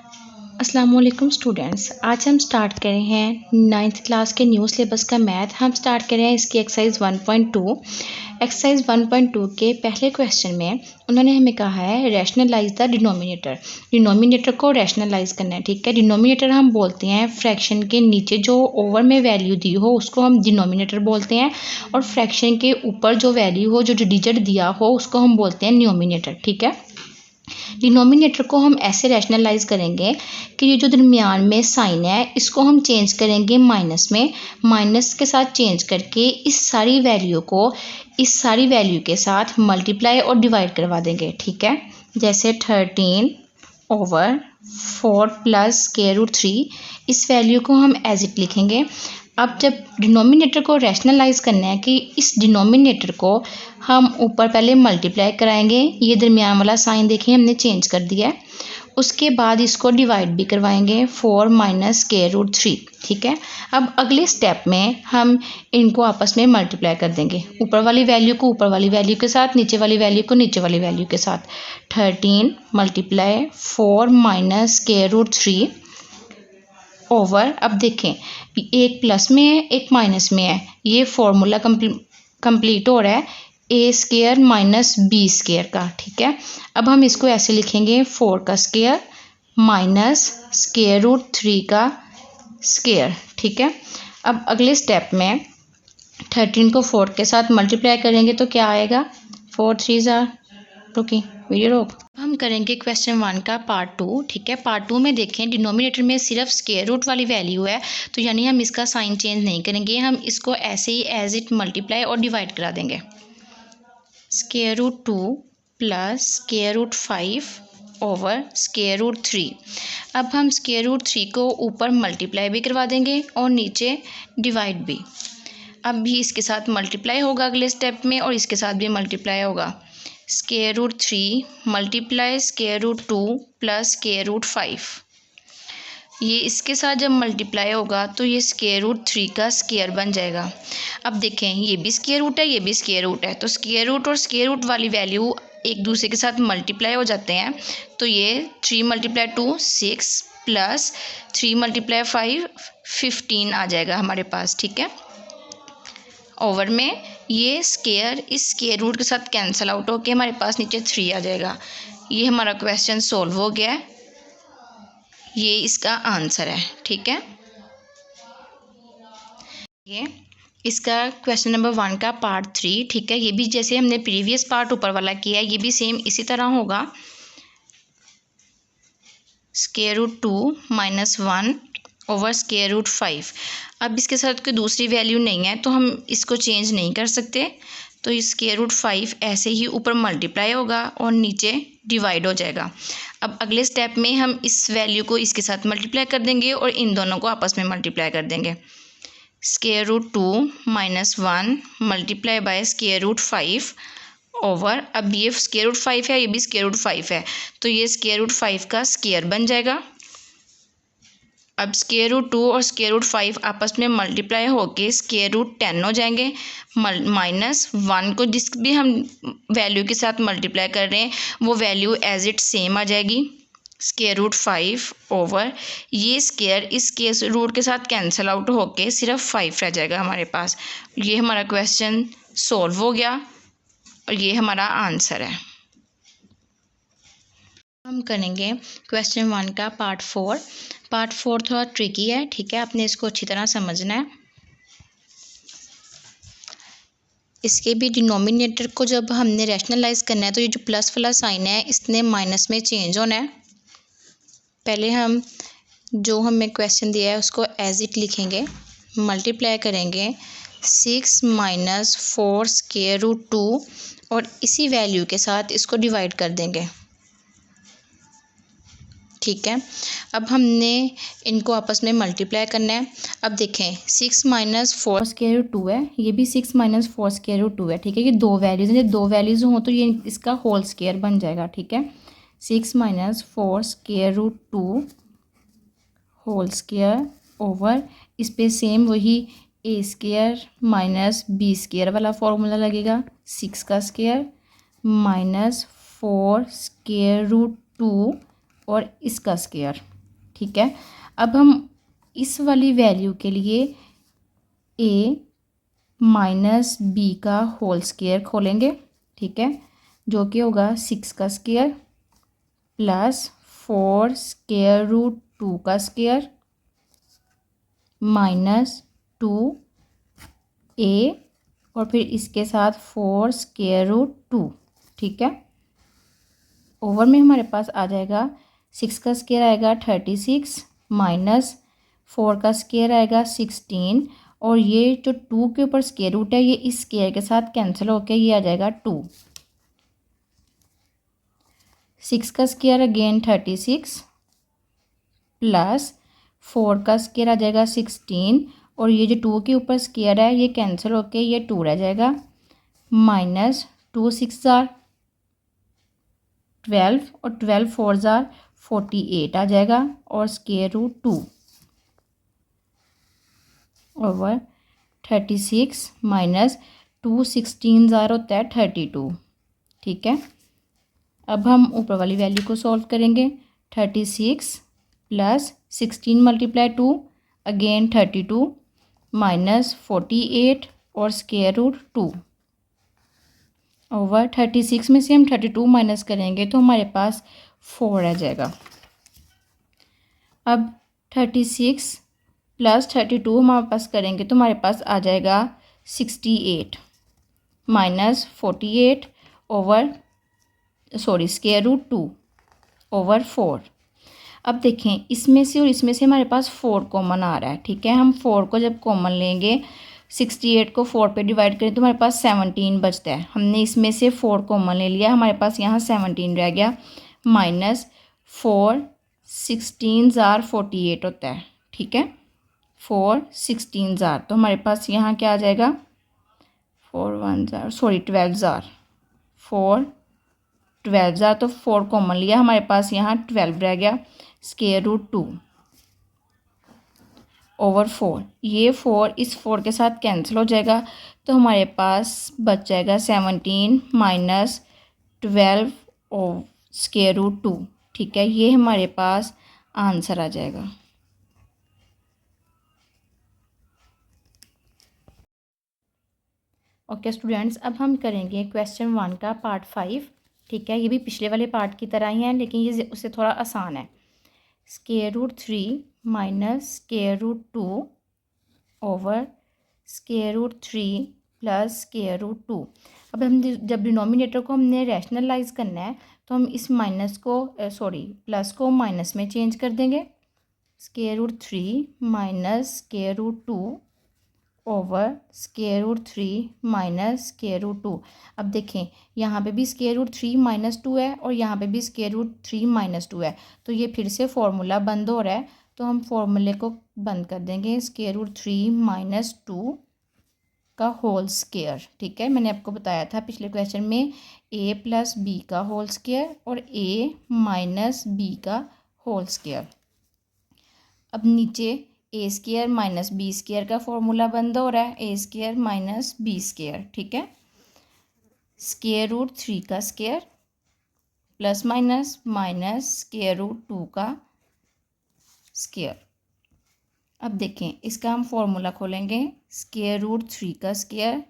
अस्सलामुअलैकुम स्टूडेंट्स, आज हम स्टार्ट कर रहे हैं 9th क्लास के न्यू सिलेबस का मैथ। हम स्टार्ट कर रहे हैं इसकी एक्सरसाइज 1.2। एक्सरसाइज 1.2 के पहले क्वेश्चन में उन्होंने हमें कहा है रैशनलाइज द डिनोमिनेटर। डिनोमिनेटर को रैशनलाइज करना है, ठीक है। डिनोमिनेटर हम बोलते हैं फ्रैक्शन के नीचे जो ओवर में वैल्यू दी हो उसको हम डिनोमिनेटर बोलते हैं, और फ्रैक्शन के ऊपर जो वैल्यू हो, जो डिजिट दिया हो, उसको हम बोलते हैं न्यूमिनेटर, ठीक है। डिनोमिनेटर को हम ऐसे रैशनलाइज करेंगे कि ये जो दरमियान में साइन है इसको हम चेंज करेंगे माइनस में, माइनस के साथ चेंज करके इस सारी वैल्यू के साथ मल्टीप्लाई और डिवाइड करवा देंगे, ठीक है। जैसे 13/4 प्लस स्क्वायर रूट 3, इस वैल्यू को हम एज इट लिखेंगे। अब जब डिनोमिनेटर को रैशनलाइज करना है कि इस डिनोमिनेटर को हम ऊपर पहले मल्टीप्लाई कराएंगे, ये दरमियान वाला साइन देखिए हमने चेंज कर दिया है। उसके बाद इसको डिवाइड भी करवाएंगे 4 माइनस स्क्वायर रूट 3, ठीक है। अब अगले स्टेप में हम इनको आपस में मल्टीप्लाई कर देंगे, ऊपर वाली वैल्यू को ऊपर वाली वैल्यू के साथ, नीचे वाली वैल्यू को नीचे वाली वैल्यू के साथ। 13 multiply 4 minus square root 3 over, अब देखें एक प्लस में है एक माइनस में है, ये फॉर्मूला कंप्लीट हो रहा है A square minus B square का, ठीक है। अब हम इसको ऐसे लिखेंगे 4 का स्क्वायर माइनस स्क्वायर रूट 3 का स्क्वायर, ठीक है। अब अगले स्टेप में 13 को 4 के साथ मल्टीप्लाई करेंगे तो क्या आएगा, 4 3 रुकी वीडियो रोक। हम करेंगे क्वेश्चन 1 का पार्ट 2, ठीक है। पार्ट 2 में देखें डिनोमिनेटर में सिर्फ स्क्वायर रूट वाली वैल्यू है, तो यानी हम इसका साइन चेंज नहीं करेंगे, हम इसको ऐसे ही एज इट मल्टीप्लाई और डिवाइड करा देंगे। Square root 2 plus square root 5 over square root 3। अब हम स्क्वायर रूट 3 को ऊपर मल्टीप्लाई भी करवा देंगे और नीचे डिवाइड भी। अब भी इसके साथ मल्टीप्लाई होगा अगले स्टेप में और इसके साथ भी मल्टीप्लाई होगा। Square root 3 multiply square root 2 plus square root 5, ये इसके साथ जब मल्टीप्लाई होगा तो ये स्क्वायर रूट 3 का स्क्वायर बन जाएगा। अब देखें ये भी स्क्वायर रूट है, ये भी स्क्वायर रूट है, तो स्क्वायर रूट और स्क्वायर रूट वाली वैल्यू एक दूसरे के साथ मल्टीप्लाई हो जाते हैं, तो ये 3 मल्टीप्लाई 2 6 प्लस 3 मल्टीप्लाई 5 15 आ जाएगा हमारे पास, ठीक है। ओवर में ये स्क्वायर इस स्क्वायर रूट के साथ कैंसिल आउट होके हमारे पास नीचे 3 आ जाएगा। ये हमारा क्वेश्चन सॉल्व हो गया है, ये इसका आंसर है, ठीक है। ये इसका क्वेश्चन नंबर 1 का पार्ट 3, ठीक है। ये भी जैसे हमने प्रीवियस पार्ट ऊपर वाला किया है, ये भी सेम इसी तरह होगा। Square root 2 minus 1 over square root 5। अब इसके साथ कोई दूसरी वैल्यू नहीं है तो हम इसको चेंज नहीं कर सकते, तो इस स्क्वायर रूट 5 ऐसे ही ऊपर मल्टीप्लाई होगा और नीचे डिवाइड हो जाएगा। अब अगले स्टेप में हम इस वैल्यू को इसके साथ मल्टीप्लाई कर देंगे और इन दोनों को आपस में मल्टीप्लाई कर देंगे। Square root 2 minus 1 multiply by square root 5 over, अब ये स्क्वायर रूट 5 है, ये भी स्क्वायर रूट 5 है, तो ये स्क्वायर रूट 5 का स्क्वायर बन जाएगा। अब स्क्वायर रूट 2 और स्क्वायर रूट 5 आपस में मल्टीप्लाई होके स्क्वायर रूट 10 हो जाएंगे। माइनस 1 को जिस भी हम वैल्यू के साथ मल्टीप्लाई कर रहे हैं वो वैल्यू एज इट सेम आ जाएगी। स्क्वायर रूट 5 ओवर ये स्क्वायर इस स्क्वायर रूट के साथ कैंसिल आउट होके सिर्फ 5 रह जाएगा हमारे पास। ये हमारा क्वेश्चन सॉल्व हो गया और ये हमारा आंसर है। हम करेंगे क्वेश्चन 1 का पार्ट 4। पार्ट 4 थोड़ा ट्रिकी है, ठीक है, आपने इसको अच्छी तरह समझना है। इसके भी डिनोमिनेटर को जब हमने रैशनलाइज करना है तो ये जो प्लस वाला साइन है इसने माइनस में चेंज होना है। पहले हम जो हमें क्वेश्चन दिया है उसको एज इट लिखेंगे, मल्टीप्लाई करेंगे 6 माइनस 4 स्क्वायर रूट 2 और इसी वैल्यू के साथ इसको डिवाइड कर देंगे, ठीक है। अब हमने इनको आपस में मल्टीप्लाई करना है। अब देखें 6 माइनस 4 स्क्वायर रूट 2 है, ये भी 6 माइनस 4 स्क्वायर रूट 2 है, ठीक है। ये दो वैल्यूज़ हैं, दो वैल्यूज़ हों तो ये इसका होल स्क्वायर बन जाएगा, ठीक है। 6 minus 4 square root 2 whole square over इस पे सेम वही A square minus B square वाला फॉर्मूला लगेगा। 6 का स्क्वायर माइनस 4 स्क्वायर रूट 2 और इसका स्क्वायर, ठीक है। अब हम इस वाली वैल्यू के लिए a माइनस बी का होल स्क्वायर खोलेंगे, ठीक है, जो कि होगा 6 का स्क्वायर प्लस 4 स्क्वायर रूट 2 का स्क्वायर माइनस 2a और फिर इसके साथ 4 स्क्वायर रूट 2, ठीक है। ओवर में हमारे पास आ जाएगा 6 का स्क्वायर आएगा 36 माइनस 4 का स्क्वायर आएगा 16 और ये जो 2 के ऊपर स्क्वायर रूट है ये इस स्क्वायर के साथ कैंसिल होकर ये आ जाएगा 2। 6 का स्क्वायर अगेन 36 प्लस 4 का स्क्वायर आ जाएगा 16 और ये जो 2 के ऊपर स्क्वायर है ये कैंसिल होकर ये 2 रह जाएगा माइनस 2 6 जार 12 और 12 4 जार 48 आ जाएगा और स्क्वायर रूट 2 ओवर 36 माइनस 2 16 जार होता है 32, ठीक है। अब हम ऊपर वाली वैल्यू को सॉल्व करेंगे। 36 प्लस 16 मल्टीप्लाई 2 अगेन 32 माइनस 48 और स्क्वायर रूट 2 ओवर 36 में से हम 32 माइनस करेंगे तो हमारे पास 4 आ जाएगा। अब 36 प्लस 32 हमारे पास करेंगे तो हमारे पास आ जाएगा 68 minus 48 over square root 2 over 4। अब देखें इसमें से और इसमें से हमारे पास 4 कॉमन आ रहा है, ठीक है। हम 4 को जब कॉमन लेंगे 68 को 4 पे डिवाइड करें तो हमारे पास 17 बचता है। हमने इसमें से 4 कॉमन ले लिया, हमारे पास यहाँ 17 रह गया माइनस 4 16 जार 48 होता है, ठीक है। 4 16 जार तो हमारे पास यहाँ क्या आ जाएगा 12 जार 4 12 जार तो 4 कॉमन लिया, हमारे पास यहाँ 12 रह गया स्क्वायर रूट 2 ओवर 4। ये 4 इस 4 के साथ कैंसिल हो जाएगा तो हमारे पास बच जाएगा 17 माइनस 12 और स्क्वायर रूट 2, ठीक है। ये हमारे पास आंसर आ जाएगा। ओके स्टूडेंट्स, अब हम करेंगे क्वेश्चन 1 का पार्ट 5, ठीक है। ये भी पिछले वाले पार्ट की तरह ही है लेकिन ये उससे थोड़ा आसान है। Square root 3 minus square root 2 over square root 3 plus square root 2। अब हम जब डिनोमिनेटर को हमने रैशनलाइज करना है तो हम इस माइनस को प्लस को माइनस में चेंज कर देंगे। Square root 3 minus square root 2 over square root 3 minus square root 2। अब देखें यहाँ पे भी स्क्वायर रूट 3 माइनस 2 है और यहाँ पे भी स्क्वायर रूट 3 माइनस 2 है, तो ये फिर से फॉर्मूला बंद हो रहा है तो हम फॉर्मूले को बंद कर देंगे। स्क्वायर रूट 3 माइनस 2 का होल स्क्वायर, ठीक है। मैंने आपको बताया था पिछले क्वेश्चन में a प्लस बी का होल स्क्वायर और a माइनस बी का होल स्क्वायर। अब नीचे A square minus B square का फॉर्मूला बंद हो रहा है, A square minus B square, ठीक है। स्क्वायर रूट 3 का square plus minus minus square root 2 का स्क्वायर। अब देखें इसका हम फॉर्मूला खोलेंगे। स्क्वायर रूट 3 का स्क्वायर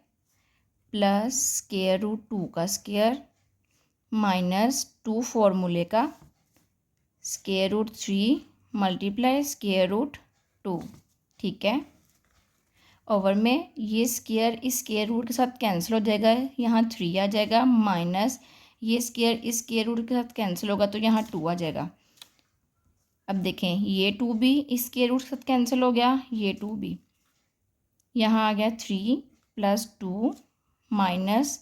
प्लस स्क्वायर रूट 2 का स्क्वायर माइनस 2 फॉर्मूले का square root 3 multiply square root 2, ठीक है। ओवर में ये स्क्वायर इस स्क्वायर रूट के साथ कैंसिल हो जाएगा, यहाँ 3 आ जाएगा माइनस ये स्क्वायर इस स्क्वायर रूट के साथ कैंसिल होगा तो यहाँ 2 आ जाएगा। अब देखें ये 2 भी इस स्क्वायर रूट के साथ कैंसिल हो गया, ये 2 भी यहाँ आ गया 3 प्लस 2 माइनस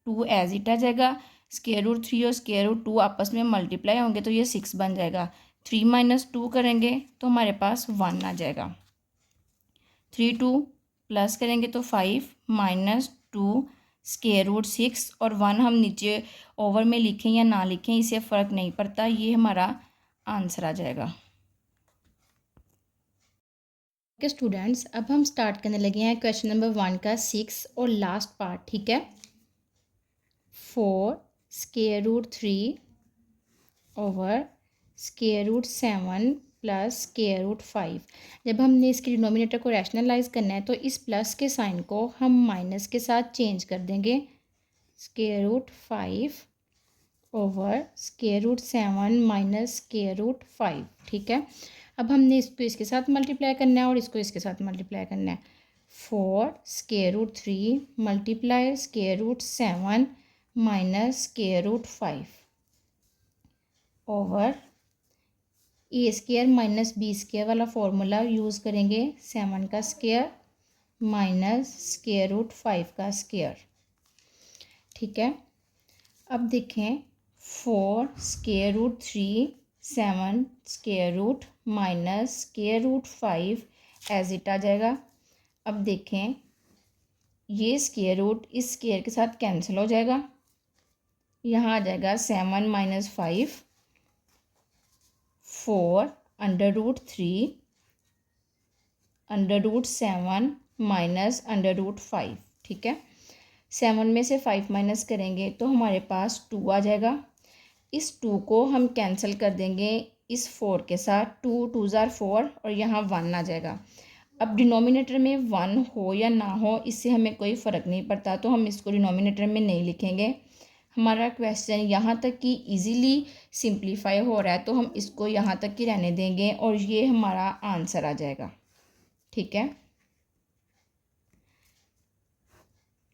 2 एज इट आ जाएगा। स्क्वायर रूट 3 और स्क्वायर रूट 2 आपस में मल्टीप्लाई होंगे तो ये 6 बन जाएगा। 3 माइनस 2 करेंगे तो हमारे पास 1 आ जाएगा। 3 2 प्लस करेंगे तो 5 माइनस 2 स्क्वायर रूट 6 और 1 हम नीचे ओवर में लिखें या ना लिखें इससे फ़र्क नहीं पड़ता, ये हमारा आंसर आ जाएगा। ओके स्टूडेंट्स, अब हम स्टार्ट करने लगे हैं क्वेश्चन नंबर 1 का 6 और लास्ट पार्ट, ठीक है। 4 square root 3 over square root 7 plus square root 5। जब हमने इसके डिनोमिनेटर को रैशनलाइज करना है तो इस प्लस के साइन को हम माइनस के साथ चेंज कर देंगे, square root 5 over square root 7 minus square root 5। ठीक है, अब हमने इसको इसके साथ मल्टीप्लाई करना है और इसको इसके साथ मल्टीप्लाई करना है। 4 square root 3 multiply square root 7 minus square root 5 over A square minus B square वाला फॉर्मूला यूज़ करेंगे, 7 का स्क्वायर माइनस स्क्वायर रूट 5 का स्क्वायर। ठीक है, अब देखें 4 square root 3 7 square root minus square root 5 as it आ जाएगा। अब देखें ये स्क्वायर रूट इस स्क्वायर के साथ कैंसिल हो जाएगा, यहाँ आ जाएगा 7 minus 5 4 under root 3 under root 7 minus under root 5। ठीक है, 7 में से 5 माइनस करेंगे तो हमारे पास 2 आ जाएगा। इस 2 को हम कैंसिल कर देंगे इस 4 के साथ, 2 2 ज़ार 4 और यहाँ 1 आ जाएगा। अब डिनोमिनेटर में 1 हो या ना हो इससे हमें कोई फ़र्क नहीं पड़ता, तो हम इसको डिनोमिनेटर में नहीं लिखेंगे। हमारा क्वेश्चन यहाँ तक कि इजीली सिंप्लीफाई हो रहा है तो हम इसको यहाँ तक ही रहने देंगे और ये हमारा आंसर आ जाएगा। ठीक है,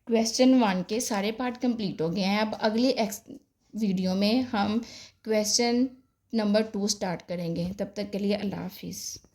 क्वेश्चन 1 के सारे पार्ट कंप्लीट हो गए हैं। अब अगली वीडियो में हम क्वेश्चन नंबर 2 स्टार्ट करेंगे। तब तक के लिए अल्लाह हाफिज़।